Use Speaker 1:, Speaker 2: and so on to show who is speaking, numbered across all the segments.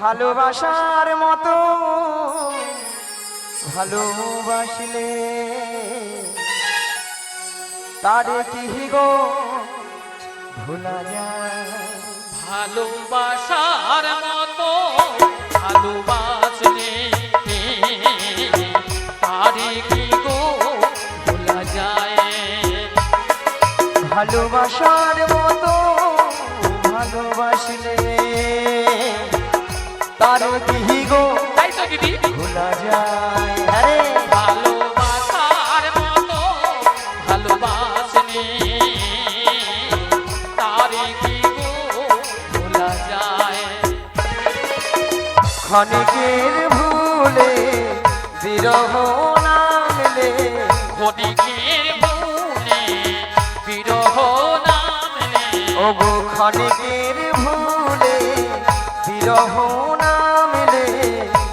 Speaker 1: ভালোবাসার মতো ভালোবাসলে তারে কি গো ভোলা যায়?
Speaker 2: ভালোবাসার মতো ভালোবাসলে তারে কি গো ভোলা যায়?
Speaker 1: ভালোবাসার মতো ভালোবাসলে তারে কি গো
Speaker 2: তাই তো দিদি
Speaker 1: ভোলা যায়? আরে
Speaker 2: ভালোবাসার মতো ভালোবাসলে তারে কি গো ভোলা যায়?
Speaker 1: ক্ষণিকের ভুলে বিরহ নামলে
Speaker 2: ক্ষণিকের ভুলে বিরহ নামলে
Speaker 1: ওগো ক্ষণিকের ভুলে বিরহ নামলে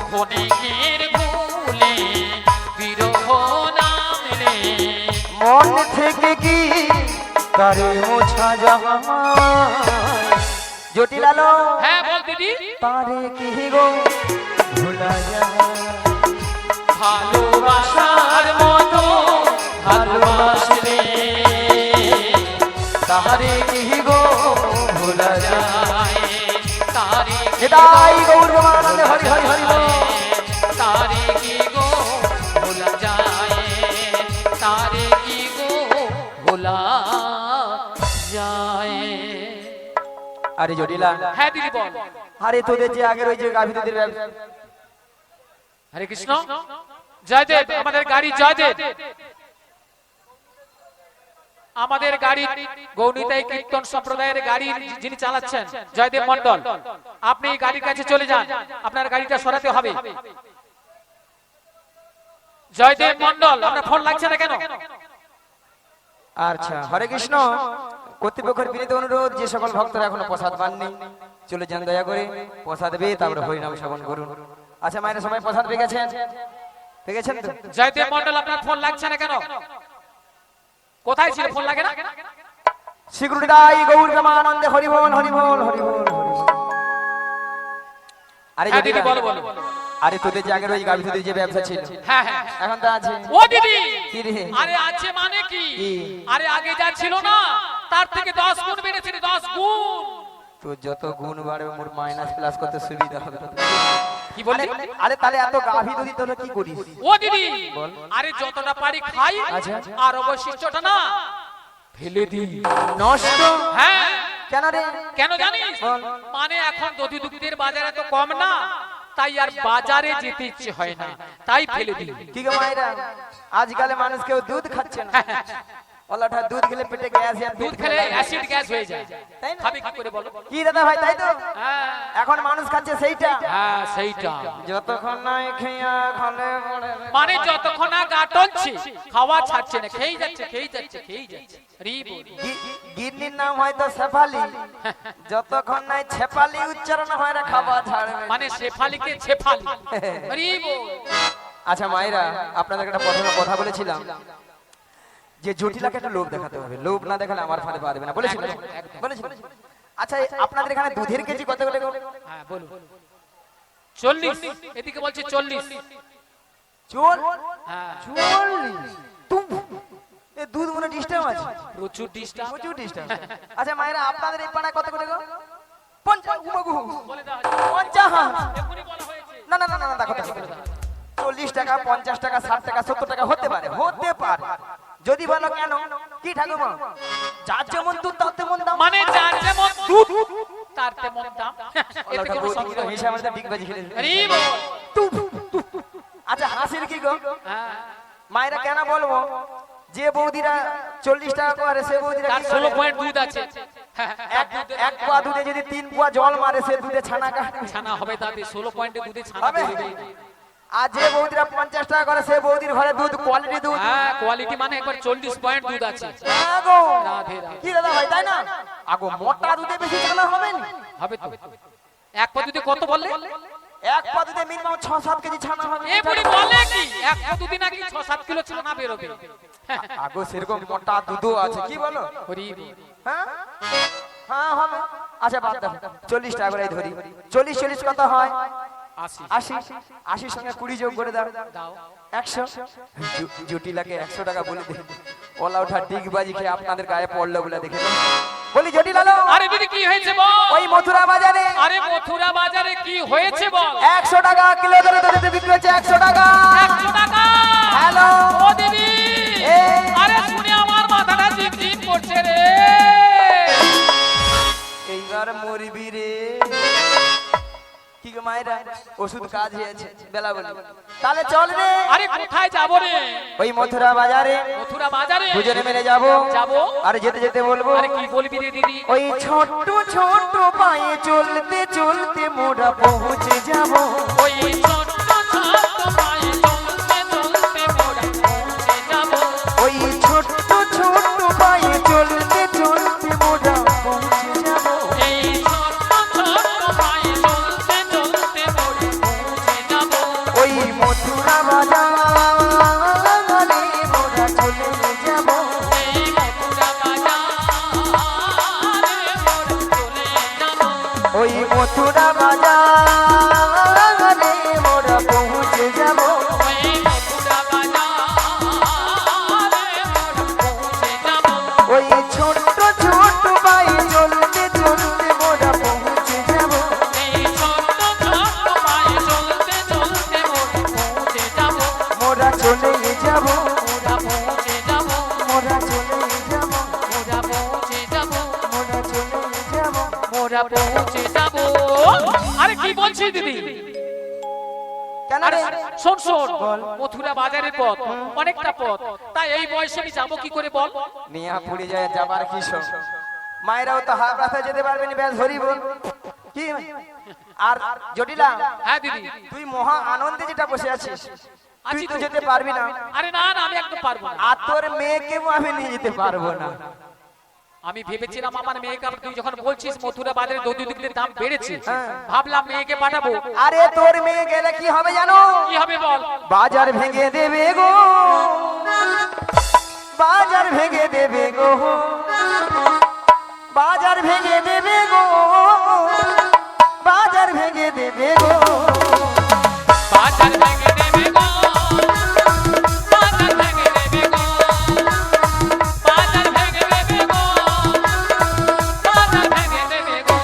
Speaker 2: ক্ষণিকের ভুলে বিরহ নামলে
Speaker 1: মন থেকে কি তারে মোছা যায়? জটিল আলো
Speaker 2: হ্যাঁ বল দিদি
Speaker 1: তারে কি গো ভোলা যায়?
Speaker 2: ভালোবাসার মতো ভালোবাসলে
Speaker 1: তারে কি গো ভোলা যায়?
Speaker 2: তারে
Speaker 1: নিতাই গৌর ব্রহ্মানন্দে হরি হরি হরি বল।
Speaker 2: তারে কি গো ভোলা যায়? তারে কি গো ভোলা যায়?
Speaker 1: আরে জটিলা
Speaker 2: হ্যাঁ দিদি বল
Speaker 1: আরে তোদের যে আগের ওই যে গাভী দুধের ব্যবসা
Speaker 2: হরে কৃষ্ণ জয়দেব আমাদের গাড়ি জয়দেব আমাদের গাড়ি গৌরীতাই কীর্তন সম্প্রদায়ের গাড়ি যিনি চালাচ্ছেন জয়দেব মন্ডল আপনি গাড়ির কাছে চলে যান আপনার গাড়িটা সরাতে হবে জয়দেব মন্ডল আপনার ফোন লাগছে না কেন
Speaker 1: আচ্ছা হরে কৃষ্ণ কর্তৃপক্ষের বিনীত অনুরোধ যে সকল ভক্তরা এখনো প্রসাদ পাননি চলে যান দয়া করে প্রসাদ পেয়ে তারপরে হরিনাম শ্রবণ করুন। আচ্ছা মায়ের সবাই প্রসাদ পেয়ে গেছেন তো?
Speaker 2: জয়দেব মন্ডল আপনার ফোন লাগছে না কেন কোথায় ছিল ফোন লাগে না
Speaker 1: শ্রীগুরুদাই গৌর ব্রহ্মানন্দে হরি বল হরি বল হরি বল হরি বল। আরে
Speaker 2: হ্যাঁ
Speaker 1: যদি
Speaker 2: দিদি বলো বলো
Speaker 1: আরে তোদের যে আগের ওই গাভী দুধের যে ব্যবসা ছিল
Speaker 2: হ্যাঁ হ্যাঁ
Speaker 1: এখন তো আছে
Speaker 2: ও দিদি
Speaker 1: কি রে?
Speaker 2: আরে আছে মানে কি
Speaker 1: কি?
Speaker 2: আরে আগে যা ছিল না তার থেকে 10 গুণ বেড়েছে 10 গুণ
Speaker 1: তোর যত গুণ বাড়বে মোর মাইনাস প্লাস করতে সুবিধা হবে।
Speaker 2: কি বললি
Speaker 1: আরে তাহলে এত গাভী দুধ তোরা কি করিস?
Speaker 2: ও দিদি
Speaker 1: বল।
Speaker 2: আরে যতটা পারি খাই
Speaker 1: আচ্ছা।
Speaker 2: আর অবশিষ্টটা না ফেলে দিই
Speaker 1: নষ্ট
Speaker 2: হ্যাঁ
Speaker 1: কেন রে?
Speaker 2: কেন জানিস
Speaker 1: বল।
Speaker 2: মানে এখন দধি দুধের বাজার এত কম না তাই আর বাজারে যেতে ইচ্ছে হয় না তাই ফেলে দিই
Speaker 1: কি গো মায়েরা আজকাল মানুষ কেউ দুধ খাচ্ছে না ওলাটা দুধ খেলে পেটে গ্যাস
Speaker 2: দুধ খেলে অ্যাসিড গ্যাস হয়ে যায়
Speaker 1: তাই না?
Speaker 2: খাবি কি করে বলো
Speaker 1: কি দাদা ভাই তাই তো
Speaker 2: হ্যাঁ
Speaker 1: এখন মানুষ খাচ্ছে সেইটা
Speaker 2: হ্যাঁ সেইটা
Speaker 1: যতক্ষণ নাই খেয়া খালে পড়ে
Speaker 2: মানে যতক্ষণ না গাটনছে খাওয়া ছাড়ছে না খেয়ে যাচ্ছে রি বল।
Speaker 1: গিন্নির নাম হয়তো শেফালি যতক্ষণ নাই ছেপালি উচ্চারণ হয় না খাওয়া ছাড়বে
Speaker 2: মানে শেফালিকে ছেফালি রি বল।
Speaker 1: আচ্ছা মায়েরা আপনাদের একটা প্রথমে কথা বলেছিলাম যে জটিলাকে একটা লোভ দেখাতে হবে লোভ না দেখালে আমার ফাঁদে পা দেবে না বলেছিলাম বলেছিলাম আচ্ছা আপনাদের এখানে দুধের কেজি কত করে গো?
Speaker 2: হ্যাঁ বলুন 40 এদিকে বলছে 40
Speaker 1: চল
Speaker 2: হ্যাঁ
Speaker 1: 40 তুম এ দুধ মনে ডিস্টার্ব আছে
Speaker 2: প্রচুর ডিস্টার্ব
Speaker 1: প্রচুর ডিস্টার্ব আচ্ছা মায়েরা আপনাদের এই পাড়ায় কত করে গো 50 উমাগু
Speaker 2: বলে দাও
Speaker 1: 50
Speaker 2: এখনি বলা হয়েছে
Speaker 1: না না না না দেখো 40 টাকা 50 টাকা 60 টাকা 70 টাকা হতে পারে যদি বলো কেন কি ঠাকুমা যার যেমন দুধ তার তেমন দাম
Speaker 2: মানে যার যেমন দুধ তার তেমন দাম এতে কোনো সন্দেহ নেই।
Speaker 1: হিসাবে আমাদের বিগ বাজি খেলে
Speaker 2: রি বল।
Speaker 1: আচ্ছা হাসির কি গো
Speaker 2: হ্যাঁ
Speaker 1: মায়েরা কেন বলবো যে বৌদিরা 40 টাকা করে সে বৌদিরা
Speaker 2: তার
Speaker 1: কি করে?
Speaker 2: 16 পয়েন্ট দুধ আছে হ্যাঁ,
Speaker 1: এক পোয়া দুধে যদি 3 পোয়া জল মারে সে দুধে ছানা কাটবে
Speaker 2: ছানা হবে তাতে 16 পয়েন্টে দুধে ছানা
Speaker 1: হবে?
Speaker 2: বেরোবে
Speaker 1: আর যে বৌদিরা 50 টাকা করে সে বৌদির ঘরে দুধ কোয়ালিটি দুধ
Speaker 2: হ্যাঁ কোয়ালিটি মানে একবার 40 পয়েন্ট দুধ আছে
Speaker 1: আগো
Speaker 2: রাধে রাধে।
Speaker 1: কি দাদা ভাই তাই না আগো মোটা দুধে বেশি ছানা হবে না
Speaker 2: হবে তো এক পদ্ধতি কত বললে
Speaker 1: এক পোয়া দুধে মিনিমাম 6-7 কেজি ছানা হবে
Speaker 2: এ বুড়ি বলে কি এক পদ্ধতি নাকি 6-7 কিলো ছানা বেরোবে
Speaker 1: আগো সেরকম মোটা দুধও আছে কি বলো
Speaker 2: হরি
Speaker 1: হ্যাঁ হ্যাঁ হবে। আচ্ছা বাদ দাও, 40 টাকা করে ধরি। 40 কত হয়?
Speaker 2: 80
Speaker 1: 80। 80 সঙ্গে 20 যোগ করে দাও,
Speaker 2: দাও
Speaker 1: 100। জটিলাকে 100 টাকা বলে দে, ওলা ওঠা ডিগবাজি খেয়ে আপনাদের গায়ে পড়লো বলে দেখে দাও। বলি জটিলালো,
Speaker 2: আরে দিদি কি হয়েছে বল?
Speaker 1: ওই মথুরা বাজারে,
Speaker 2: আরে মথুরা বাজারে কি হয়েছে বল?
Speaker 1: 100 টাকা কিলো ধরে দিতে বিক্রি হচ্ছে। 100 টাকা।
Speaker 2: 100 টাকা।
Speaker 1: হ্যালো
Speaker 2: ও দিদি,
Speaker 1: এই।
Speaker 2: আরে শুনে আমার মাথাটা ঝিমঝিম করছে রে।
Speaker 1: এইবার মরবি রে। কি গো মায়েরা, ওষুধ কাজ হয়েছে বেলা বলি, তাহলে চল রে।
Speaker 2: আরে কোথায় যাব রে?
Speaker 1: ওই মথুরা বাজারে
Speaker 2: মথুরা বাজারে
Speaker 1: দুজনে মিলে যাবো।
Speaker 2: যাবো।
Speaker 1: আর যেতে যেতে বলবো,
Speaker 2: আরে কি বলবি রে দিদি?
Speaker 1: ওই ছোট্ট ছোট্ট পায়ে চলতে চলতে মোরা পৌঁছে যাব।
Speaker 2: ওই ছোট্ট ছোট্ট পায়ে চলতে চলতে মোরা পৌঁছে যাব।
Speaker 1: ওই ছোট্ট ছোট্ট পায়ে চলতে চলতে মোরা পৌঁছে যাব।
Speaker 2: এই ছোট্ট ছোট্ট পায়ে চলতে চলতে মোরা পৌঁছে যাব।
Speaker 1: ওই মথুরা বাজারে মোরা চলে যাব।
Speaker 2: এই মথুরা বাজারে মোরা চলে যাব।
Speaker 1: ওই মথুরা বাজারে মোরা পৌঁছে যাব।
Speaker 2: ওই মথুরা বাজারে মোরা পৌঁছে যাব।
Speaker 1: ওই ছোট্ট ছোট্ট পায়ে চলতে চলতে মোরা পৌঁছে যাব।
Speaker 2: এই ছোট্ট ছোট্ট পায়ে চলতে চলতে মোরা পৌঁছে যাব।
Speaker 1: মোরা চলে যাব।
Speaker 2: মোরা পৌঁছে যাব।
Speaker 1: মোরা চলে যাব।
Speaker 2: মোরা পৌঁছে যাব।
Speaker 1: মোরা চলে যাব।
Speaker 2: মোরা পৌঁছে যাব। আরে কি বলছিস দিদি?
Speaker 1: কেন
Speaker 2: আরে
Speaker 1: রে?
Speaker 2: শোন শোন,
Speaker 1: বল।
Speaker 2: মথুরা বাজারের পথ অনেকটা পথ, তাই এই বয়সে আমি যাবো কি করে বল?
Speaker 1: নিয়া পুড়ে যায় যাবার কি শোক। মায়েরাও তো হাত রাস্তায় যেতে পারবেনি, ব্যাস ধরি বল কি। আর জটিলা,
Speaker 2: হ্যাঁ দিদি।
Speaker 1: তুই মহা আনন্দে যেটা বসে আছিস, তুই
Speaker 2: আছি
Speaker 1: তো
Speaker 2: তো।
Speaker 1: যেতে পারবি না।
Speaker 2: আরে না না, আমি একদম পারবো না।
Speaker 1: আর তোর মেয়েকেও আমি নিয়ে যেতে পারবো না।
Speaker 2: আমি ভেবেছিলাম আমার মেয়েকে, তুই যখন বলছিস মথুরা বাজারে দৈনিক দাম বেড়েছে,
Speaker 1: হ্যাঁ।
Speaker 2: ভাবলাম মেয়েকে পাঠাবো।
Speaker 1: আরে তোর মেয়ে গেলে কি হবে জানো?
Speaker 2: কি হবে বল?
Speaker 1: বাজার ভেঙে দেবে গো, বাজার ভেঙে দেবে গো, বাজার ভেঙে দেবে গো, বাজার ভেঙে দেবে গো।
Speaker 2: বাজার ভেঙে দেবে গো, বাজার ভেঙে দেবে গো, বাজার ভেঙে দেবে গো, বাজার ভেঙে দেবে গো।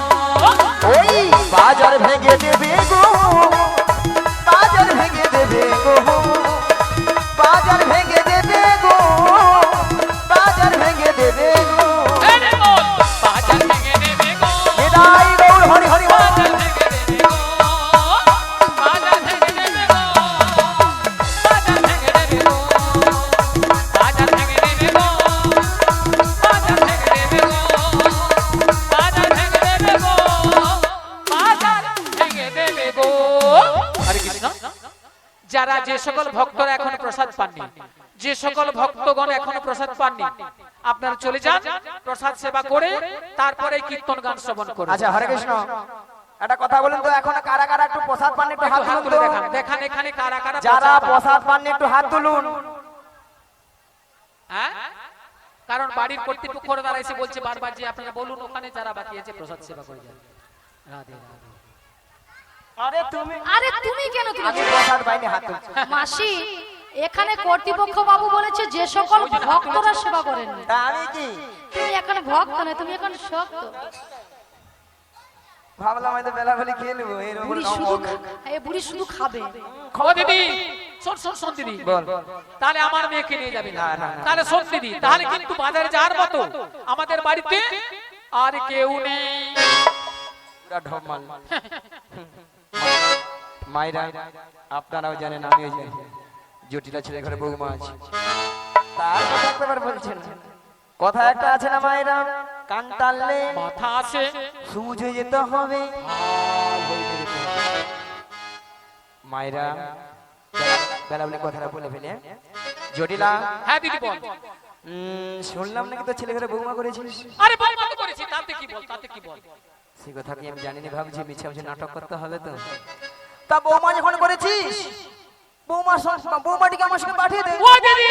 Speaker 1: ওই বাজার ভেঙে দেবে গো, বাজার ভেঙে দেবে গো, বাজার ভেঙে দেবে গো, বাজার ভেঙে দেবে গো।
Speaker 2: এরে বল, বাজার ভেঙে দেবে গো,
Speaker 1: নিতাই গৌর হরি হরি বল।
Speaker 2: বাজার ভেঙে দেবে গো, বাজার ভেঙে দেবে গো, বাজার ভেঙে দেবে গো, বাজার ভেঙে দেবে গো, বাজার ভেঙে দেবে গো, বাজার ভেঙে দেবে গো, বাজার ভেঙে দেবে গো। হরে কৃষ্ণ। যারা যে সকল ভক্তরা এখনো প্রসাদ পাননি, যে সকল ভক্তগণ এখনো প্রসাদ পাননি, আপনারা চলে যান, প্রসাদ সেবা করে তারপরে কীর্তন গান শ্রবণ করুন।
Speaker 1: আচ্ছা হরে কৃষ্ণ, একটা কথা বলুন তো, এখন কারা কারা একটু প্রসাদ পাননি একটু হাত
Speaker 2: একটু হাত
Speaker 1: তুলুন
Speaker 2: তুলে
Speaker 1: তো।
Speaker 2: দেখান, দেখান এখানে কারা কারা
Speaker 1: যারা
Speaker 2: প্রসাদ পান।
Speaker 1: প্রসাদ পাননি একটু হাত তুলুন।
Speaker 2: হ্যাঁ? কারণ বাড়ির কর্তৃপক্ষরা দ্বারা এসে বলছে বারবার যে আপনারা বলুন ওখানে যারা বাকি আছে প্রসাদ সেবা করে যান। রাধে রাধে।
Speaker 1: আরে তুমি,
Speaker 3: আরে তুমি কেন তুমি
Speaker 1: আমি প্রসাদ পাইনি, হাত তুলছি।
Speaker 3: মাসি এখানে কর্তৃপক্ষ বাবু বলেছে যে সকল ভক্তরা সেবা করেন।
Speaker 1: তা আমি কি
Speaker 3: তুমি এখন ভক্ত না, তুমি এখন শক্ত।
Speaker 1: ভাবলাম হয়তো বেলা বেলি খেয়ে নেবো, এরকম
Speaker 3: বুড়ি শুধু এই বুড়ি শুধু খাবে।
Speaker 2: ও দিদি, শোন শোন শোন দিদি,
Speaker 1: বল।
Speaker 2: তাহলে আমার মেয়েকে নিয়ে যাবে না।
Speaker 1: না, না, না।
Speaker 2: তাহলে শোন দিদি, তাহলে কিন্তু বাজারে যাওয়ার মতো আমাদের বাড়িতে আর কেউ নেই।
Speaker 1: পুরা ঢপ মারল। মায়েরা আপনারাও জানেন, আমিও জানি, জটিলা ছেলে ঘরে বৌমা আছে, তার কথা একবার বলছেন। কথা একটা আছে না মায়েরা, কান টানলে
Speaker 2: মাথা আছে,
Speaker 1: সুজে যেতে হবে। মায়েরা বেলা বলে কথাটা বলে ফেলে। জটিলা,
Speaker 2: হ্যাঁ দিদি বল।
Speaker 1: শুনলাম নাকি তো ছেলে ঘরে বৌমা করেছিস?
Speaker 2: আরে বল কত করেছি, তাতে কি বল, তাতে কি বল।
Speaker 1: সে কথা কি আমি জানি না, ভাবছি মিছে মিছে নাটক করতে হবে তো। তা বৌমা যখন করেছিস, বৌমাটিকে আমার সঙ্গে পাঠিয়ে দে।
Speaker 2: ও দিদি,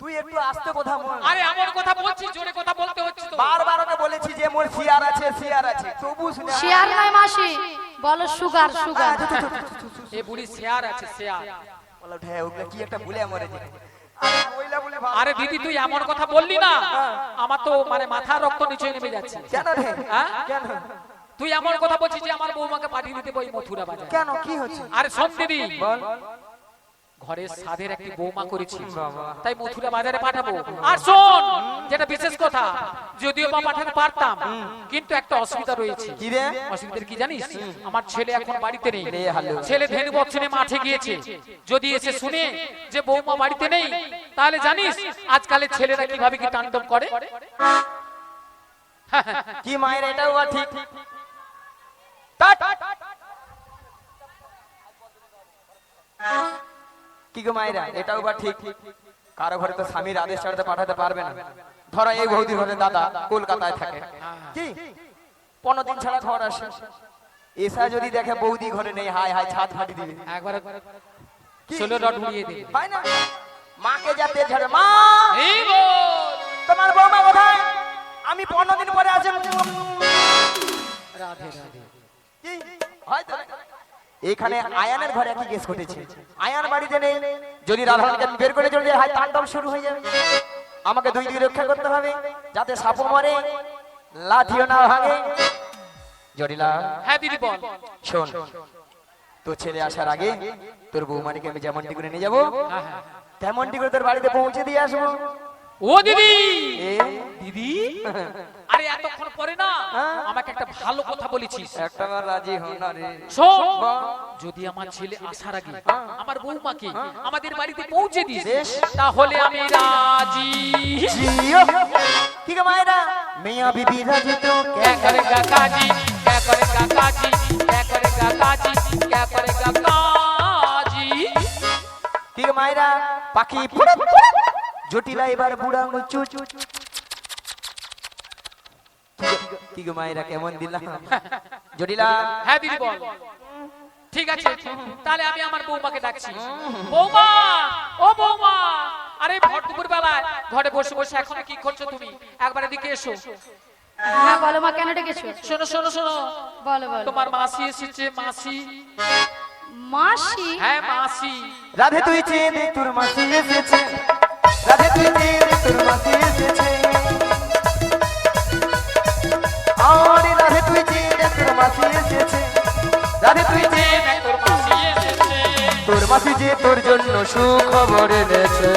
Speaker 1: তুই একটু একটু আস্তে কথা বল।
Speaker 2: আরে আমার কথা বলছি, জোরে কথা বলতে হচ্ছে তো।
Speaker 1: বারবার ওকে বলেছি যে মোর শিয়ার আছে শিয়ার আছে, তবু শুনে না।
Speaker 3: শেয়ার নয় মাসি, বলো সুগার সুগার।
Speaker 2: এ বুড়ি শেয়ার আছে, শেয়ার।
Speaker 1: বলো ঢে ওগুলা কি একটা ভুলে মরে যে। আরে মহিলা বলে ভাব।
Speaker 2: আরে দিদি তুই এমন কথা বললি না, আমার তো মানে মাথা রক্ত নিচে নেমে যাচ্ছে।
Speaker 1: কেন রে?
Speaker 2: হ্যাঁ?
Speaker 1: কেন?
Speaker 2: তুই এমন কথা বলছিস যে আমার বৌমাকে পাঠিয়ে দিতে বই মথুরা বাজার।
Speaker 1: কেন কি হচ্ছে?
Speaker 2: আরে শোন দিদি,
Speaker 1: বল।
Speaker 2: ঘরে সাধের একটি বৌমা করেছি,
Speaker 1: বাবা।
Speaker 2: তাই মথুরা বাজারে পাঠাবো। আর শোন, যেটা বিশেষ কথা, যদিও বা পাঠাতে পারতাম, কিন্তু একটা অসুবিধা রয়েছে।
Speaker 1: কি রে?
Speaker 2: অসুবিধা কি জানিস? আমার ছেলে এখন বাড়িতে নেই।
Speaker 1: রে হালু।
Speaker 2: ছেলে ধেনু বচ্চনে মাঠে গিয়েছে। যদি এসে শুনে যে বৌমা বাড়িতে নেই, তাহলে জানিস আজকালের ছেলেরা কিভাবে কি তাণ্ডব করে।
Speaker 1: কি মায়ের এটাও বা ঠিক। টাট। কি গো মায়েরা, এটাও বা ঠিক। কারো ঘরে তো স্বামীর আদেশ ছাড়াতে পাঠাতে পারবে না। ধরো এই বৌদির ঘরে দাদা কলকাতায় থাকে, কি 15 দিন ছাড়া ঘর আসে, এসা যদি দেখে বৌদি ঘরে নেই, হাই হাই ছাদ ফাটি দিবে।
Speaker 2: একবার
Speaker 1: কি?
Speaker 2: 16 রড উড়িয়ে দিবে।
Speaker 1: হয় না? মাকে যা তেজ ঝাড়ে, মা
Speaker 2: এই বল।
Speaker 1: তোমার বৌমা কোথায়? আমি 15 দিন পরে আসেন।
Speaker 2: রাধে রাধে।
Speaker 1: কি? হয়তো না। এখানে আয়ানের ঘরে কি কেস ঘটেছে? আয়ান বাড়িতে নেই, যদি রাধারানীকে বের করে চলে যায়, হাই তাণ্ডব শুরু হয়ে যাবে। আমাকে দুই দিকে রক্ষা করতে হবে, যাতে সাপও মরে, লাঠিও না ভাঙে। জটিলা,
Speaker 2: হ্যাঁ দিদি বল।
Speaker 1: শোন, তোর ছেলে আসার আগে তোর বৌমানিকে আমি যেমনটি করে নিয়ে যাবো,
Speaker 2: হ্যাঁ হ্যাঁ।
Speaker 1: তেমনটি করে তোর বাড়িতে পৌঁছে দিয়ে আসবো।
Speaker 2: ও দিদি,
Speaker 1: এ
Speaker 2: দিদি, আরে এতক্ষণ পরে না
Speaker 1: হ্যাঁ?
Speaker 2: আমাকে একটা ভালো কথা বলেছিস।
Speaker 1: একটা বার রাজি হো না রে।
Speaker 2: শোন,
Speaker 1: বল।
Speaker 2: যদি আমার ছেলে আসার আগে আমার বৌমাকে আমাদের বাড়িতে পৌঁছে দিস,
Speaker 1: বেশ।
Speaker 2: তাহলে আমি রাজি।
Speaker 1: জিও। কি গো মায়েরা, মিয়া বিবি রাজি তো
Speaker 2: क्या करेगा काजी, क्या करेगा काजी, क्या करेगा काजी, क्या करेगा काजी।
Speaker 1: কি গো মায়েরা, পাখি ফুড়ুক ফুড়ুক, জটিলা এবার বুড়া আঙুল চুচ। কি গো মায়েরা, কেমন দিলাম? জটিলা,
Speaker 2: হ্যাঁ দিদি বল। ঠিক আছে, তাহলে আমি আমার বৌমাকে ডাকছি। বৌমা, ও বৌমা, আরে ভর দুপুর বেলায় ঘরে বসে বসে এখন কি করছো তুমি? একবার এদিকে এসো।
Speaker 3: হ্যাঁ বলো মা, কেন ডেকেছো?
Speaker 2: শোনো শোনো শোনো,
Speaker 3: বলো বলো।
Speaker 2: তোমার মাসি এসেছে। মাসি,
Speaker 3: মাসি?
Speaker 2: হ্যাঁ মাসি।
Speaker 1: রাধে তুই চেয়ে দে তোর মাসি এসেছে, রাধে তুই চেয়ে দে তোর মাসি এসেছে, আরে রাধে তুই চেয়ে দে তোর মাসি এসেছে, রাধে তুই চেয়ে দে
Speaker 2: তোর মাসি এসেছে।
Speaker 1: তোর মাসি যে তোর জন্য সুখবর এনেছে।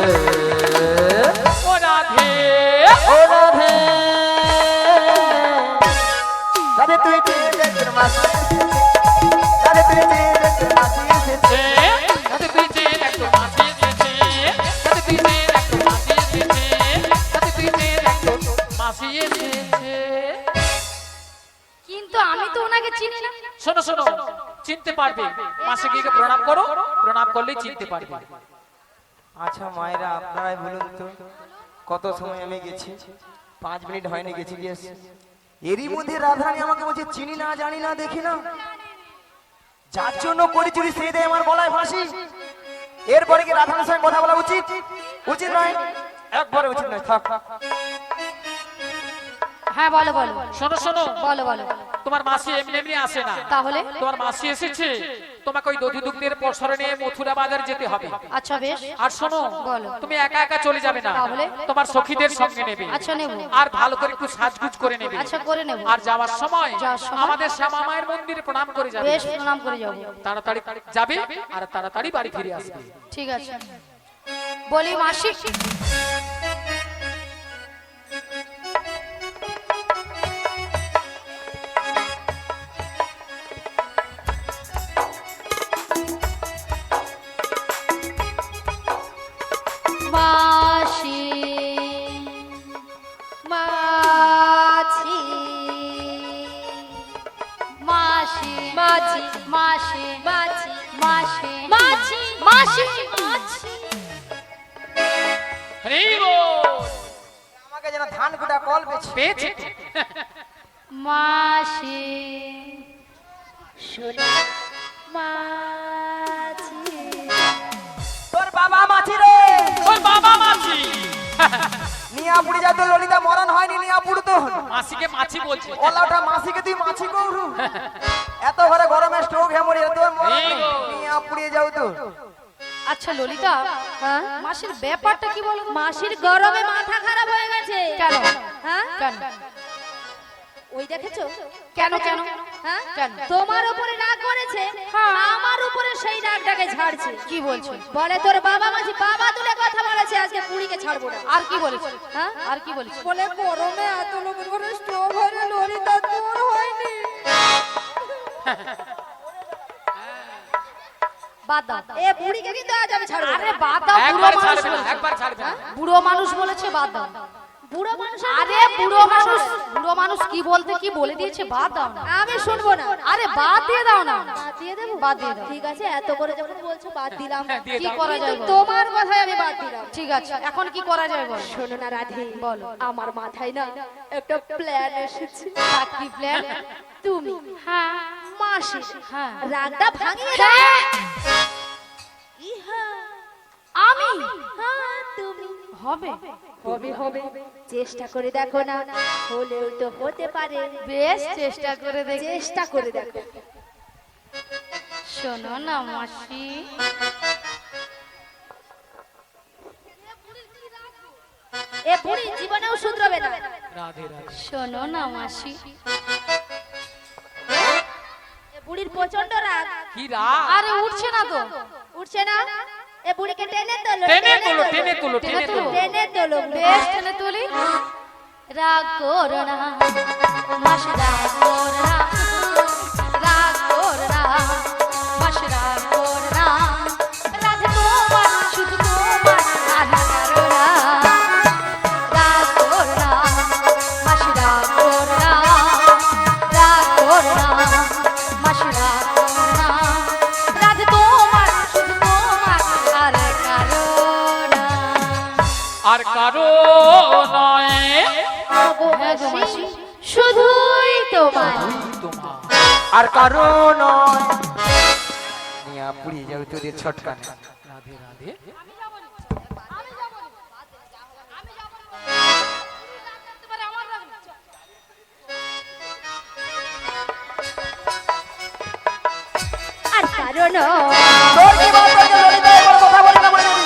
Speaker 2: ও রাধে,
Speaker 1: ও রাধে, রাধে তুই চেয়ে দে তোর মাসি এসেছে, রাধে তুই চেয়ে দে তোর মাসি এসেছে।
Speaker 2: রাধে তুই চেয়ে দেখ তোর মাসি এসেছে, রাধে তুই চেয়ে দেখ তোর মাসি এসেছে, রাধে তুই চেয়ে দেখ তোর মাসি এসেছে।
Speaker 3: কিন্তু আমি তো ওনাকে চিনি না।
Speaker 2: শোনো শোনো, চিনতে পারবে, মাসে গিয়ে প্রণাম করো, প্রণাম করলেই চিনতে পারবে।
Speaker 1: আচ্ছা মায়েরা, আপনারাই বলুন তো, কত সময় আমি গেছি? 5 মিনিট হয়নি, গেছি গিয়ে এসেছি। এরই মধ্যে রাধারানী আমাকে বলছে চিনি না, জানি না, দেখি না। যার জন্য করি চুরি সেই দেয় আমার গলায় ফাঁসি। এরপরে কি রাধারানীর সঙ্গে কথা বলা উচিত? উচিত নয়, একবারে উচিত নয়। থাক।
Speaker 3: হ্যাঁ বলো বলো
Speaker 2: শোনো শোনো,
Speaker 3: বলো বলো।
Speaker 2: তোমার মাসি এমনি এমনি আসে না।
Speaker 3: তাহলে?
Speaker 2: তোমার মাসি এসেছে, তোমাকে ওই দধি দুগ্ধের পসরে নিয়ে মথুরা বাজার যেতে হবে।
Speaker 3: আচ্ছা বেশ।
Speaker 2: আর শোনো,
Speaker 3: বলো।
Speaker 2: তুমি একা একা চলে যাবে না,
Speaker 3: তাহলে?
Speaker 2: তোমার সখীদের সঙ্গে নেবে।
Speaker 3: আচ্ছা নেব।
Speaker 2: আর ভালো করে একটু সাজগুজ করে নেবে।
Speaker 3: আচ্ছা করে নেব।
Speaker 2: আর যাওয়ার সময়
Speaker 3: যাওয়ার সময়?
Speaker 2: আমাদের শ্যামা মায়ের মন্দিরে প্রণাম করে যাবে।
Speaker 3: বেশ, প্রণাম করে যাবো।
Speaker 2: তাড়াতাড়ি যাবে আর তাড়াতাড়ি বাড়ি ফিরে আসবে।
Speaker 3: ঠিক আছে। বলি মাসি, মাসি মাছি মাসি মাছি মাসি মাছি মাসি মাছি মাসি মাছি।
Speaker 2: হরি বল।
Speaker 1: আমাকে যেন ধান কুটা কল পেয়েছে।
Speaker 2: পেয়েছে।
Speaker 3: মাসি শোনা মাছি।
Speaker 1: তোর বাবা মাছি রে।
Speaker 2: ওই বাবা মাছি।
Speaker 1: নিয়াপুড়ি যা তো ললিতা মরণ হয়নি নিয়াপুড় তো
Speaker 2: মাসিকে মাছি বলছে
Speaker 1: ওলাটা মাসিকে তুই মাছি গৌরু এত ঘরে গরমে স্ট্রোক হ্যামরি এত নিয়াপুড়ি যাও তো
Speaker 3: আচ্ছা ললিতা,
Speaker 4: হ্যাঁ?
Speaker 3: মাসির ব্যাপারটা কি বলো?
Speaker 4: মাসির গরমে মাথা খারাপ হয়ে গেছে।
Speaker 3: কেন?
Speaker 4: হ্যাঁ?
Speaker 3: কেন?
Speaker 4: ওই দেখেছো?
Speaker 3: কেন কেন?
Speaker 4: হ্যাঁ?
Speaker 3: কেন?
Speaker 4: তোমার উপরে রাগ করেছে,
Speaker 3: হ্যাঁ।
Speaker 4: আমার উপরে সেই রাগটাকে ঝাড়ছে।
Speaker 3: কি বলছো?
Speaker 4: বলে তোর বাবা মাঝি বাবা তুলে কথা বলেছে, আজকে পুরীকে ছাড়বো না।
Speaker 3: আর কি বলেছো?
Speaker 4: হ্যাঁ?
Speaker 3: আর কি বলেছো?
Speaker 4: বলে গরমে এত লোকের ঘরে স্ট্রোক হয়ে ললিতা তোর হয়নি।
Speaker 3: বাদ দাও।
Speaker 4: এ পুরীকে কিন্তু আজ আমি ছাড়বো
Speaker 3: আরে
Speaker 4: না।
Speaker 3: বাদ দাও, বুড়ো
Speaker 2: একবার
Speaker 3: মানুষ
Speaker 2: ছাড়বে না,
Speaker 3: বলেছে।
Speaker 2: একবার ছাড়বে না।
Speaker 3: বুড়ো মানুষ বলেছে বাদ দাও।
Speaker 4: বুড়ো মানুষ
Speaker 3: আরে বুড়ো মানুষ কি বলতে কি বলে দিয়েছে, বাদ দাও না।
Speaker 4: আমি শুনবো না।
Speaker 3: আরে বাদ দিয়ে দাও না।
Speaker 4: বাদ দিয়ে দেবো?
Speaker 3: বাদ দিয়ে দাও।
Speaker 4: ঠিক আছে, এত করে যখন বলছো বাদ দিলাম।
Speaker 2: দিয়ে
Speaker 3: কি
Speaker 2: দাও।
Speaker 3: করা যায়
Speaker 4: কিন্তু
Speaker 3: বলো?
Speaker 4: তোমার কথাই আমি বাদ দিলাম।
Speaker 3: ঠিক আছে, এখন কি করা যায় বলো?
Speaker 4: শোনো না রাধে,
Speaker 3: বলো।
Speaker 4: আমার মাথায় না একটা প্ল্যান এসেছে।
Speaker 3: কি প্ল্যান?
Speaker 4: তুমি
Speaker 3: হ্যাঁ
Speaker 4: মাসি
Speaker 3: হ্যাঁ
Speaker 4: রাগটা ভাঙিয়ে
Speaker 3: হ্যাঁ।
Speaker 4: দাও। ইহা,
Speaker 3: আমি
Speaker 4: হ্যাঁ, তুমি
Speaker 3: হবে
Speaker 4: হবে হবে চেষ্টা করে দেখো না, হলেও তো হতে পারে।
Speaker 3: বেশ চেষ্টা করে দেখি।
Speaker 4: চেষ্টা করে দেখো।
Speaker 3: শোনো না মাসি,
Speaker 4: এ বুড়ি জীবনেও শুধরাবে না।
Speaker 2: রাধে রাধে।
Speaker 3: শোনো না মাসি,
Speaker 4: এ বুড়ির প্রচন্ড রাগ,
Speaker 2: কি রাগ?
Speaker 3: আরে উঠছে না তো।
Speaker 4: উঠছে না। এ বুড়িকে টেনে তোলো,
Speaker 2: টেনে তোলো, টেনে তোলো, টেনে তোলো।
Speaker 4: টেনে তোলো।
Speaker 3: বেশ টেনে তুলি। রাগ করো না মাসি, রাগ করো না, রাগ করো না মাসি, রাগ করো না। রাধে তোমার, শুধু তোমার আর কারো না। রাগ করো না মাসি, রাগ করো না, রাগ করো না মাসি, রাগ করো না। রাধে তোমার, শুধু তোমার আর কারো না।
Speaker 2: আর কারো নয়
Speaker 3: হ্যাঁ গো মাসি,
Speaker 4: শুধুই তোমার।
Speaker 2: তোমার।
Speaker 1: আর কারণ নিয়াপুড়ি যাও তোদের ছটকানে
Speaker 2: রাধে রাধে।
Speaker 4: আর কারণ
Speaker 1: তোর কি বাদ আছে ললিতা একবার কথা বলি না বলে দিবি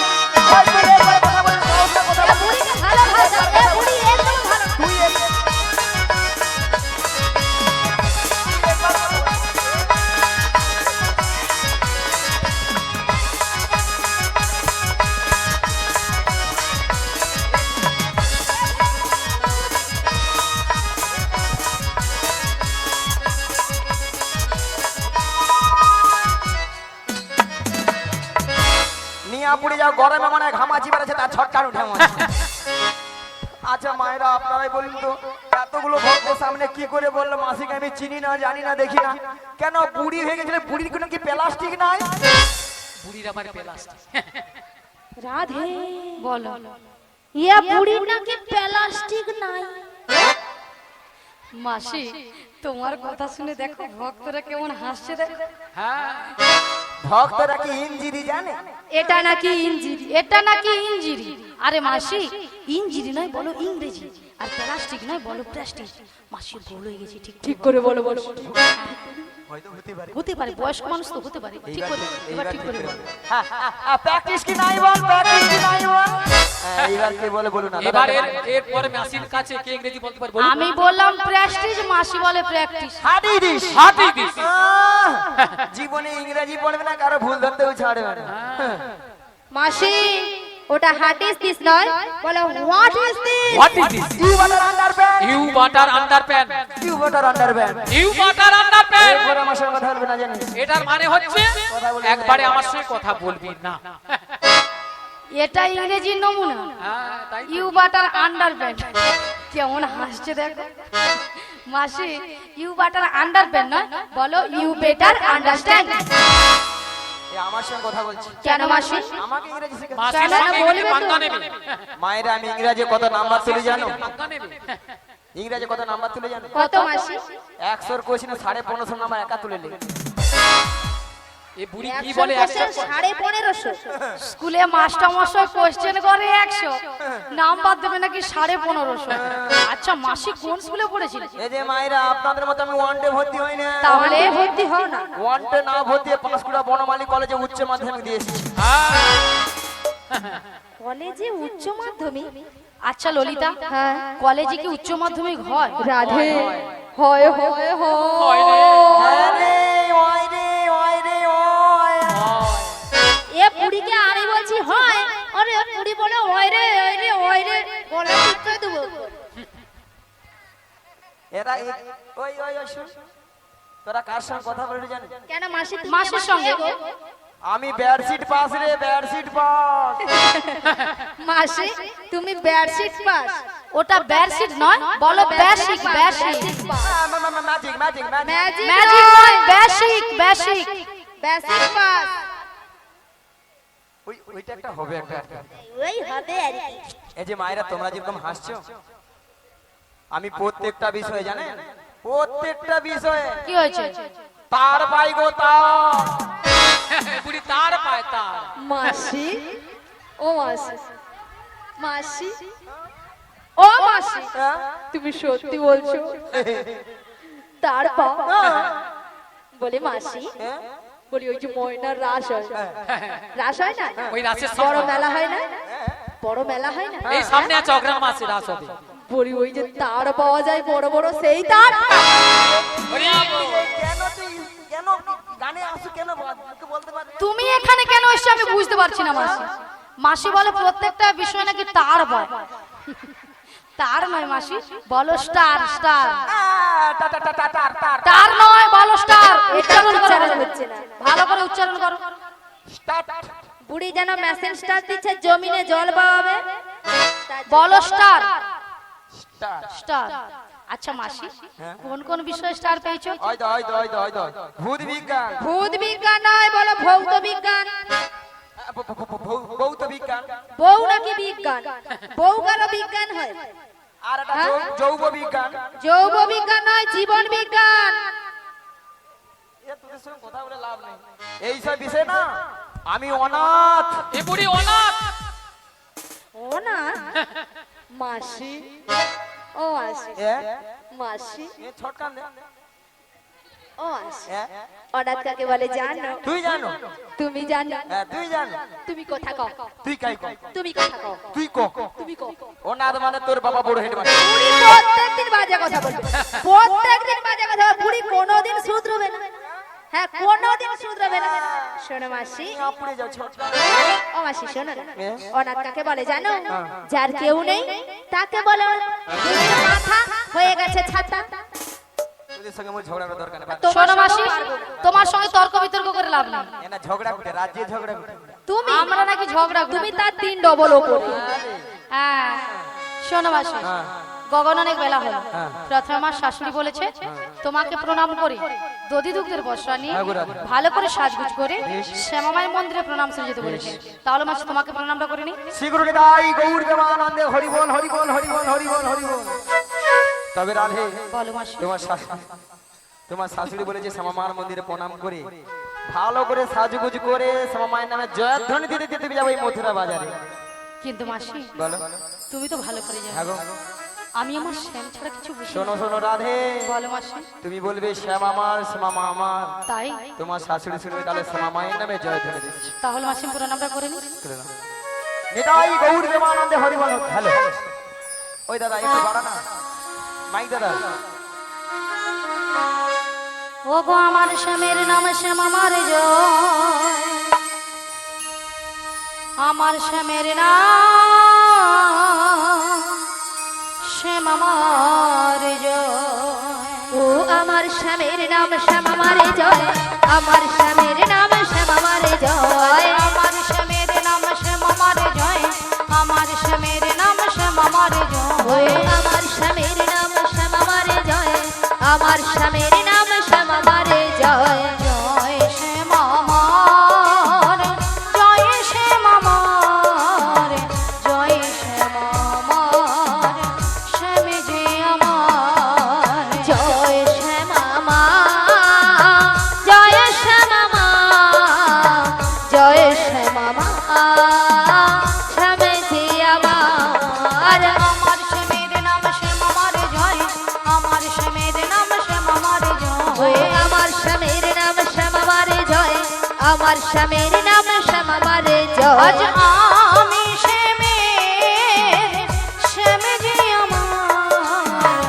Speaker 1: আজ তুই একবার কথা বলি সহজে কথা বলি
Speaker 4: বুড়িকে ভালোবাসো, এ বুড়ি একদম ভালো।
Speaker 1: তুই নিয়াপুড়ি যাও গরমে মানে ঘামাচি বেড়েছে তার ছটকান উঠে মনে হয়। আচ্ছা মায়েরা আপনারাই বলুন তো এতগুলো ভক্তের সামনে কি করে বললো মাসিকে আমি চিনি না জানি না দেখি না কেন বুড়ি হয়ে গেছিল বুড়ির কোনো কি প্লাস্টিক নাই
Speaker 2: বুড়ির আবার প্লাস্টিক।
Speaker 4: রাধে
Speaker 3: বলো।
Speaker 4: ইয়া বুড়ির নাকি প্লাস্টিক নাই।
Speaker 3: মাসি, তোমার কথা শুনে দেখো ভক্তরা কেমন হাসছে দেখো।
Speaker 2: হ্যাঁ,
Speaker 1: ভক্তরা কি ইঞ্জিরি জানে
Speaker 4: এটা নাকি ইঞ্জিরি।
Speaker 3: এটা নাকি ইঞ্জিরি। আরে মাসি, ইঞ্জিরি নয় বলো ইংরেজি, আর প্লাস্টিক নয় বলো প্লাস্টিক। মাসি ভুল হয়ে গেছে, ঠিক ঠিক করে বলো বলো।
Speaker 1: হয়তো হতে পারে
Speaker 3: হতে পারে, বয়স্ক মানুষ তো হতে পারে। ঠিক করে এবার ঠিক করে বলো।
Speaker 1: প্র্যাকটিস কি নাই বল প্র্যাকটিস কি নাই বল এইবার কে বলে বলুন না
Speaker 2: এবার এরপরে মাসির কাছে কে ইংরেজি বলতে পারে বলুন।
Speaker 3: আমি বললাম প্রেস্টিজ, মাসি বলে প্র্যাকটিস।
Speaker 1: হাডি দিস
Speaker 2: হাতি দিস।
Speaker 1: জীবনে ইংরেজি পড়বে না কারো ভুল ধরতেও ছাড়বে না
Speaker 4: মাসি ওটা হাট ইজ দিস নয়, বলো what is this.
Speaker 2: What is this?
Speaker 1: You butter underpant
Speaker 2: you butter underpant.
Speaker 1: You butter underpant
Speaker 2: you butter underpant.
Speaker 1: এরপর আমার সঙ্গে কথা বলবে না জানিস
Speaker 2: এটার মানে হচ্ছে একবারে আমার সঙ্গে কথা বলবি না।
Speaker 3: এটা ইংরেজির নমুনা।
Speaker 2: হ্যাঁ, তাই তো।
Speaker 3: You butter underpant. কেমন হাসছে দেখো মাসি। ইউ বাটার আন্ডারপ্যান্ট নয়, বলো ইউ বেটার আন্ডারস্ট্যান্ড।
Speaker 1: এ আমার সঙ্গে কথা বলছি
Speaker 3: কেন মাসি?
Speaker 1: আমাকে ইংরেজি শেখাচ্ছে
Speaker 2: মাসির
Speaker 3: কেন
Speaker 2: সঙ্গে
Speaker 3: বলবে
Speaker 2: ইংরেজি
Speaker 3: তো?
Speaker 2: পাঙ্গা নেবে।
Speaker 1: মায়েরা আমি ইংরেজি কত নাম্বার তুলে জানো
Speaker 2: পাঙ্গা নেবে।
Speaker 1: ইংরেজি কত নাম্বার তুলে জানো
Speaker 4: কত মাসি?
Speaker 1: 100 এর কোশ্চেনে 1550 নাম্বার একা তুলে লে
Speaker 2: এ বুড়ি কি বলে
Speaker 4: 1550
Speaker 3: স্কুলে মাস্টার মশাই কোশ্চেন করে 100 নাম্বার দেবে নাকি 1550। আচ্ছা মাসি কোন স্কুলে পড়েছিল?
Speaker 1: এই যে মায়েরা আপনাদের মতো আমি ওয়ান ডে ভর্তি হই না,
Speaker 3: তাহলে
Speaker 4: ভর্তি হও না।
Speaker 1: ওয়ান ডে না ভর্তি হয়ে পাঁশকুড়া বনমালী কলেজে উচ্চ মাধ্যমিক দিয়ে এসেছি।
Speaker 4: কলেজে উচ্চ মাধ্যমিক?
Speaker 3: আচ্ছা ললিতা,
Speaker 4: হ্যাঁ
Speaker 3: কলেজে কি উচ্চ মাধ্যমিক হয়?
Speaker 4: রাধে হয় হয়
Speaker 2: হয় রে।
Speaker 1: হ্যাঁ রে, ওই রে, ওই রে, ওই।
Speaker 4: এ পুরিকে আমি বলছি হয়, আরে পুরি বলে হয় রে ওই রে ওই রে বলে উত্তর দেব।
Speaker 1: এরা ওই ওই ওই শুন, তোরা কার সঙ্গে কথা বলবি জানিস?
Speaker 4: কেন মাসি?
Speaker 3: মাসির সঙ্গে।
Speaker 1: আমি বেডশিট পাস রে, বেডশিট পাস।
Speaker 4: মাসি তুমি বেডশিট পাস?
Speaker 3: ওটা বেডশিট নয়, বলো basic basic.
Speaker 1: Magic magic magic.
Speaker 4: Magic
Speaker 3: magic নয়, বেসিক বেসিক।
Speaker 4: Basic pass.
Speaker 1: ওইটা একটা হবে একটা।
Speaker 4: ওই হবে আর কি।
Speaker 1: এই যে মায়েরা তোমরা যেরকম হাসছো, আমি প্রত্যেকটা বিষয়ে জানেন, প্রত্যেকটা বিষয়ে
Speaker 3: কি হয়েছে?
Speaker 1: তার পাই গো তার।
Speaker 2: বুড়ি তার পায় তার।
Speaker 4: মাসি ও মাসি, মাসি ও মাসি
Speaker 1: হ্যাঁ?
Speaker 4: তুমি সত্যি বলছো? তারপর বলে মাসি,
Speaker 1: হ্যাঁ?
Speaker 4: বলি ওই যে ময়নার রাস হয়, রাস হয় না?
Speaker 2: ওই রাসের
Speaker 4: বড়
Speaker 2: সময়
Speaker 4: মেলা হয় না? বড় মেলা হয় না?
Speaker 2: এই সামনে আছে অগ্রাম আছে রাস হবে।
Speaker 4: বলি ওই যে তার পাওয়া যায় বড় বড়, সেই তার।
Speaker 2: ওরে
Speaker 1: কেন তুই কেন গানে আসু কেন বলতে পারবি?
Speaker 3: তুমি এখানে কেন এসছো আমি বুঝতে পারছি না মাসি। মাসি বলে প্রত্যেকটা বিষয় নাকি তার বয়। তার নয় মাসি, বলো স্টার স্টার। তার নয়, বলো স্টার। উচ্চারণ করো,
Speaker 4: হচ্ছে না।
Speaker 3: ভালো করে উচ্চারণ করো।
Speaker 4: বুড়ি যেন মেশিন স্টার দিচ্ছে, জমিনে জল পাওয়াবে।
Speaker 3: বলো স্টার
Speaker 1: স্টার।
Speaker 3: স্টার। আচ্ছা মাসি,
Speaker 1: হ্যাঁ?
Speaker 3: কোন কোন বিষয়ে স্টার পেয়েছো?
Speaker 1: ওই তো ওই তো ওই তো ওই তো ভূত বিজ্ঞান,
Speaker 4: ভূত বিজ্ঞান নয়, বলো ভৌত বিজ্ঞান।
Speaker 1: ভৌত বিজ্ঞান,
Speaker 4: বউ নাকি বিজ্ঞান? বউ কারো বিজ্ঞান হয়?
Speaker 1: আর একটা যৌব বিজ্ঞান।
Speaker 4: যৌব বিজ্ঞান নয়, জীবন বিজ্ঞান।
Speaker 1: এ তোদের সঙ্গে কথা বলে লাভ নেই, এই সব বিষয় না আমি অনাথ।
Speaker 2: এ বুড়ি অনাথ।
Speaker 4: ও না মাসি, ও মাসি,
Speaker 1: এ
Speaker 4: মাসি,
Speaker 1: এ ছটকান দে।
Speaker 4: ও মাসি।
Speaker 1: এ,
Speaker 4: অনাথ কাকে বলে জানো?
Speaker 1: তুই জানো?
Speaker 4: তুমি জানো?
Speaker 1: হ্যাঁ তুই জানো?
Speaker 4: তুমি কথা কও,
Speaker 1: তুই কাই কর,
Speaker 4: তুমি কথা কও,
Speaker 1: তুই কক।
Speaker 4: তুমি কও।
Speaker 1: অনাথ মানে তোর বাবা বড় হেড মাস্টার।
Speaker 4: বুড়ি প্রত্যেকদিন বাজে কথা বলবে, প্রত্যেকদিন বাজে কথা বলবে। বুড়ি কোনোদিন শুধরবে না। হ্যাঁ কোনোদিন শুধরবে না। শোনো মাসি,
Speaker 1: আপুড়ে যাও ছটকান।
Speaker 4: ও মাসি শোনো না,
Speaker 1: হ্যাঁ?
Speaker 4: অনাথ কাকে বলে জানো? যার কেউ নেই তাকে বলে দুটো মাথা হয়ে গেছে ছাতা।
Speaker 1: তোদের সঙ্গে মোর ঝগড়া করার দরকার নেই।
Speaker 3: শোনো মাসি, তোমার সঙ্গে তর্ক বিতর্ক করে লাভ নেই।
Speaker 1: এনা ঝগড়া করে রাজ্যে ঝগড়া করে।
Speaker 4: তুমি
Speaker 3: আমরা নাকি ঝগড়া করি।
Speaker 4: তুমি তার 3 ডবল ওপরে।
Speaker 3: হ্যাঁ শোনো মাসি,
Speaker 1: হ্যাঁ।
Speaker 3: গগন অনেক বেলা হলো।
Speaker 1: হ্যাঁ।
Speaker 3: প্রথমে আমার শাশুড়ি বলেছে তোমাকে প্রণাম করি, দধি দুগ্ধের বস্ত্র নিয়ে
Speaker 1: হ্যাঁ গো রাধে।
Speaker 3: ভালো করে সাজগুজ করে শ্যামামাই মন্দিরে প্রণাম সেরে যেতে বলেছে। তাহলে মাসি তোমাকে প্রণামটা করে নি।
Speaker 1: শ্রীগুরু নিতাই গৌর দেবানন্দে হরি বল হরি বল হরি বল হরি বল হরি বল। তবে রাধে,
Speaker 3: বলো মাসি।
Speaker 1: তোমার শাশুড়ি বলেছে শ্যামামার মন্দিরে প্রণাম করে ভালো করে সাজুগুজ করে শ্যামামায়ের নামে জয়ধ্বনি দিতে দিতে তুমি যাবো এই মথুরা বাজারে।
Speaker 3: কিন্তু মাসি
Speaker 1: বলো।
Speaker 3: তুমি তো ভালো করে
Speaker 1: হ্যাঁ
Speaker 3: জানো
Speaker 1: গো।
Speaker 3: আমি আমার শ্যাম ছাড়া কিছু বুঝি না।
Speaker 1: শোনো শোনো রাধে,
Speaker 3: বলো মাসি।
Speaker 1: তুমি বলবে শ্যাম আমার শ্যামামা আমার,
Speaker 3: তাই
Speaker 1: তোমার শাশুড়ি শুনবে তাহলে শ্যামামায়ের নামে জয়ধ্বনি দিচ্ছি।
Speaker 3: তাহলে মাসি প্রণামটা করে নি।
Speaker 1: নিতাই গৌর দেবানন্দে হরি বল। হ্যালো ওই দাদা একটু বাড়া না মাইক দাদা।
Speaker 3: ও গো আমার শ্যামের নাম শ্যাম আমার জয়, আমার শ্যামের নাম শ্যাম আমার জয়।
Speaker 4: ও আমার স্বামীর নাম শ্যাম আমার জয়, আমার স্বামীর নাম শ্যাম আমার জয়।
Speaker 3: আমার শ্যামের নাম শ্যাম আমার জয়, আমার শ্যামের নাম শ্যাম আমার
Speaker 4: ও
Speaker 3: জয়।
Speaker 4: আমার স্বামীর নাম শ্যাম আমার জয়, আমার স্বামীর নাম শ্যাম আমার জয়।
Speaker 3: জয় শ্যাম আমার, জয় শ্যাম আমার, জয় শ্যাম আমার, শ্যাম যে আমার।
Speaker 4: জয় শ্যাম আমার, জয় শ্যাম আমার, আমার স্বামীর নাম শ্যাম আমারে জয়
Speaker 3: আজ আমি শ্যামের শ্যাম যে আমার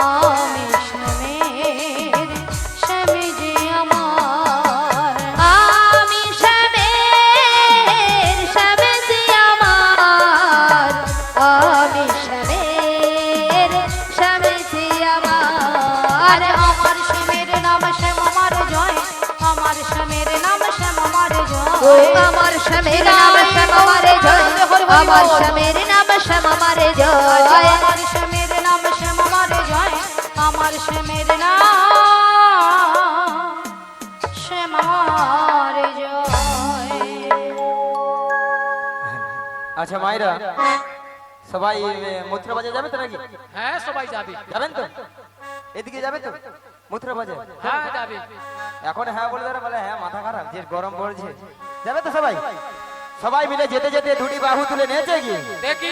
Speaker 3: আমি শ্যামের শ্যাম যে আমার
Speaker 4: আমি শ্যামের শ্যাম যে আমার আমি শ্যামের শ্যাম যে আমার
Speaker 3: আরে আমার শ্যামের নাম শ্যাম আমার জয় আমার শ্যামের নাম শ্যাম আমার
Speaker 4: ও
Speaker 3: জয়
Speaker 4: আমার স্বামীর নাম শ্যাম আমারে জয় আমার স্বামীর নাম শ্যাম আমারে জয়
Speaker 3: আমার শ্যামের নাম শ্যাম আমার জয় আমার শ্যামের নাম শ্যাম আমার জয়
Speaker 1: আচ্ছা মায়েরা সবাই মথুরা বাজার যাবে তো নাকি
Speaker 2: হ্যাঁ সবাই যাবে
Speaker 1: যাবেন তো এদিকে যাবে তো মথুরা বাজার
Speaker 2: হ্যাঁ যাবে
Speaker 1: এখন হ্যাঁ বলে দেবে বলে হ্যাঁ মাথা খারাপ যে গরম পড়ছে যাবে তো সবাই সবাই মিলে যেতে যেতে দুটি বাহু তুলে নিয়েছে কি
Speaker 2: দেখি